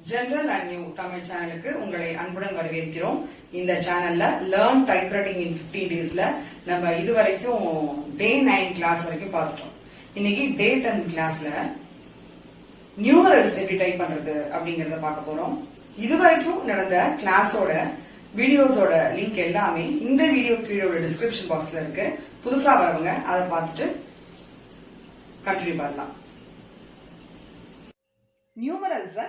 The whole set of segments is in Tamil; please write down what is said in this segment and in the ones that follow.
ஜெனரல் அண்ட் நியூ தமிழ் சேனலுக்கு உங்களை அன்புடன் வரவேற்கிறோம். இந்த சேனல்ல லேர்ன் டைப்ரைட்டிங் இன் 15 டேஸ்ல நம்ம இதுவரைக்கும் டே 9 கிளாஸ் வரைக்கும் பார்த்துட்டோம். இன்னைக்கு டே 10 கிளாஸ்ல நியூமரல்ஸ் எப்படி டைப் பண்றது அப்படிங்கறத பார்க்க போறோம். இதுவரைக்கும் நடந்த கிளாஸோட வீடியோஸோட லிங்க் எல்லாமே இந்த வீடியோ கீழோட டிஸ்கிரிப்ஷன் பாக்ஸ்ல இருக்கு. புதுசா வரவங்க அதை பார்த்துட்டு கண்டினியூ பண்ணலாம். நியூமரல்ஸ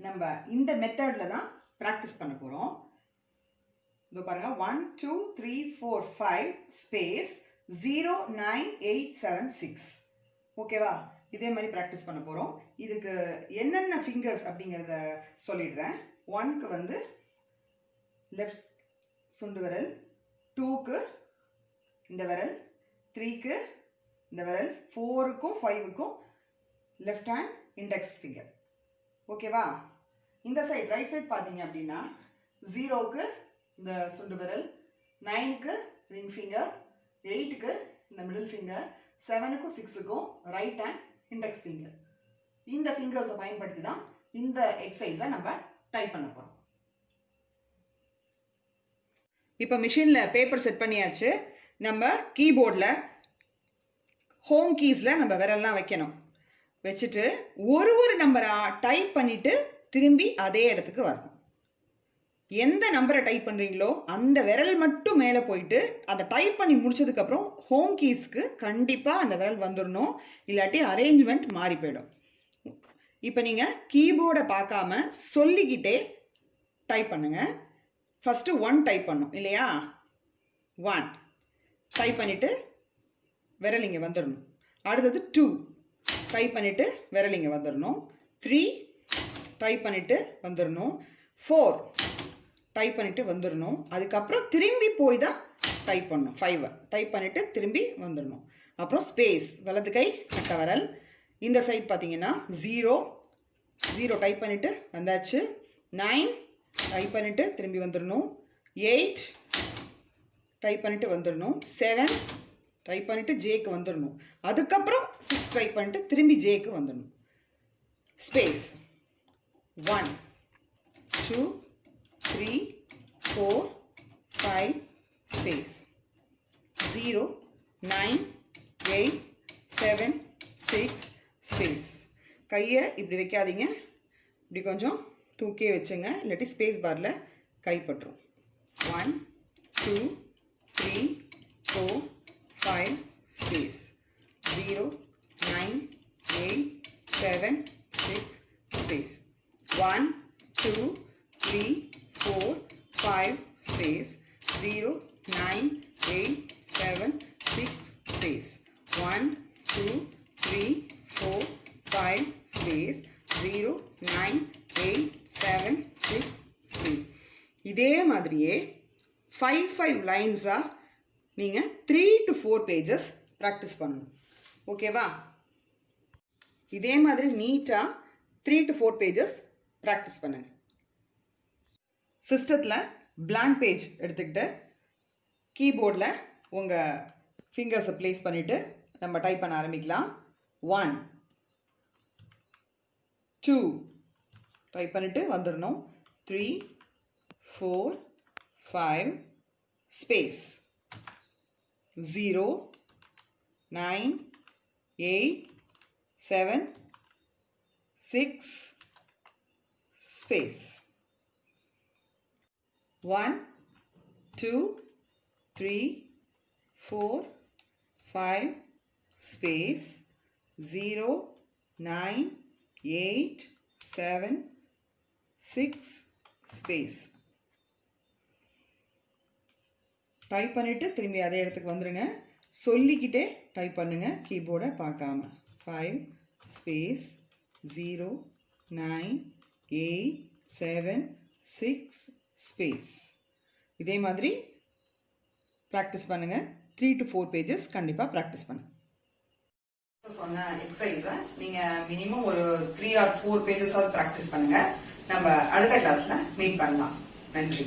நம்ம இந்த மெத்தட்ல தான் பிராக்டிஸ் பண்ண போறோம். இதோ பாருங்க 1 2 3 4 5 ஸ்பேஸ் 0 9 8 7 6. ஓகேவா? இதே மாதிரி பிராக்டிஸ் பண்ண போறோம். இதுக்கு என்னென்ன ஃபிங்கர்ஸ் அப்படிங்கறத சொல்லிடுறேன். 1க்கு வந்து லெஃப்ட் சுண்டு விரல், 2க்கு இந்த விரல், 3க்கு இந்த விரல், 4க்கும் 5க்கும் லெஃப்ட் ஹேண்ட் இண்டெக்ஸ் ஃபிங்கர். ஓகேவா? இந்த சைடு ரைட் சைடு பார்த்தீங்க அப்படின்னா 0க்கு இந்த சுண்டு விரல், 9க்கு ரிங் ஃபிங்கர், 8க்கு இந்த மிடில் ஃபிங்கர், 7க்கும் 6க்கும் ரைட் ஹேண்ட் இண்டெக்ஸ் ஃபிங்கர். இந்த ஃபிங்கர்ஸை பயன்படுத்தி தான் இந்த எக்ஸசைஸை நம்ம டைப் பண்ண போகிறோம். இப்போ மிஷினில் பேப்பர் செட் பண்ணியாச்சு. நம்ம கீபோர்டில் ஹோம் கீஸில் நம்ம விரல்லாம் வைக்கணும். வச்சுட்டு ஒரு நம்பராக டைப் பண்ணிவிட்டு திரும்பி அதே இடத்துக்கு வரணும். எந்த நம்பரை டைப் பண்ணுறீங்களோ அந்த விரல் மட்டும் மேலே போயிட்டு அதை டைப் பண்ணி முடிச்சதுக்கப்புறம் ஹோம் கீஸ்க்கு கண்டிப்பாக அந்த விரல் வந்துடணும். இல்லாட்டி அரேஞ்ச்மெண்ட் மாறி போயிடும். இப்போ நீங்கள் கீபோர்டை பார்க்காம சொல்லிக்கிட்டே டைப் பண்ணுங்கள். ஃபஸ்ட்டு 1 டைப் பண்ணும் இல்லையா? 1 டைப் பண்ணிவிட்டு விரல் இங்கே வந்துடணும். அடுத்தது 2 டைப் பண்ணிவிட்டு விரல் இங்கே வந்துடணும். 3 டைப் பண்ணிவிட்டு வந்துடணும். 4 டைப் பண்ணிவிட்டு வந்துடணும். அதுக்கப்புறம் திரும்பி போய் தான் டைப் பண்ணணும். 5 டைப் பண்ணிவிட்டு திரும்பி வந்துடணும். அப்புறம் ஸ்பேஸ், வலது கை கட்ட விரல். இந்த சைட் பார்த்தீங்கன்னா 0 டைப் பண்ணிவிட்டு வந்தாச்சு. 9 டைப் பண்ணிவிட்டு திரும்பி வந்துடணும். 8 டைப் பண்ணிவிட்டு வந்துடணும். 7 டைப் பண்ணிவிட்டு ஜேக்கு வந்துடணும். அதுக்கப்புறம் 6 டைப் பண்ணிவிட்டு திரும்பி ஜேக்கு வந்துடணும். Space 1 2 3 4 5 space 0 9 8 7 6 space. கையை இப்படி வைக்காதீங்க, இப்படி கொஞ்சம் தூக்கே வச்சுங்க, இல்லாட்டி ஸ்பேஸ் பாரில் கைப்பற்றும். 1 2 3 4 5 space 0 9 8 7 6 space 1 2 3 4 5 space 0 9 8 7 6 space 1 2 3 4 5 space 0 9 8 7 6 space. இதே மாதிரியே 5 லைன்ஸாக நீங்கள் 3 to 4 பேஜஸ் ப்ராக்டிஸ் பண்ணணும். ஓகேவா? இதே மாதிரி நீட்டாக 3 to 4 பேஜஸ் ப்ராக்டிஸ் பண்ணுங்க. சிஸ்டத்தில் blank பேஜ் எடுத்துக்கிட்டு கீபோர்டில் உங்கள் ஃபிங்கர்ஸை ப்ளேஸ் பண்ணிவிட்டு நம்ம டைப் பண்ண ஆரம்பிக்கலாம். 1 2 டைப் பண்ணிவிட்டு வந்துடணும். 3 4 5 space 0 9 8 7 6 space 1 2 3 4 5 space 0 9 8 7 6 space. Type பண்ணிவிட்டு திரும்பி அதே இடத்துக்கு வந்துடுங்க. சொல்லிக்கிட்டே டைப் பண்ணுங்கள், கீபோர்டை பார்க்காம. 5 ஸ்பேஸ் 0 9 8 7 6 ஸ்பேஸ். இதே மாதிரி ப்ராக்டிஸ் பண்ணுங்கள். 3 to 4 பேஜஸ் கண்டிப்பாக ப்ராக்டிஸ் பண்ணுங்கள். சொன்ன எக்ஸசைஸை நீங்கள் மினிமம் ஒரு 3 or 4 பேஜஸாவது ப்ராக்டிஸ் பண்ணுங்கள். நம்ம அடுத்த கிளாஸில் மீட் பண்ணலாம். நன்றி.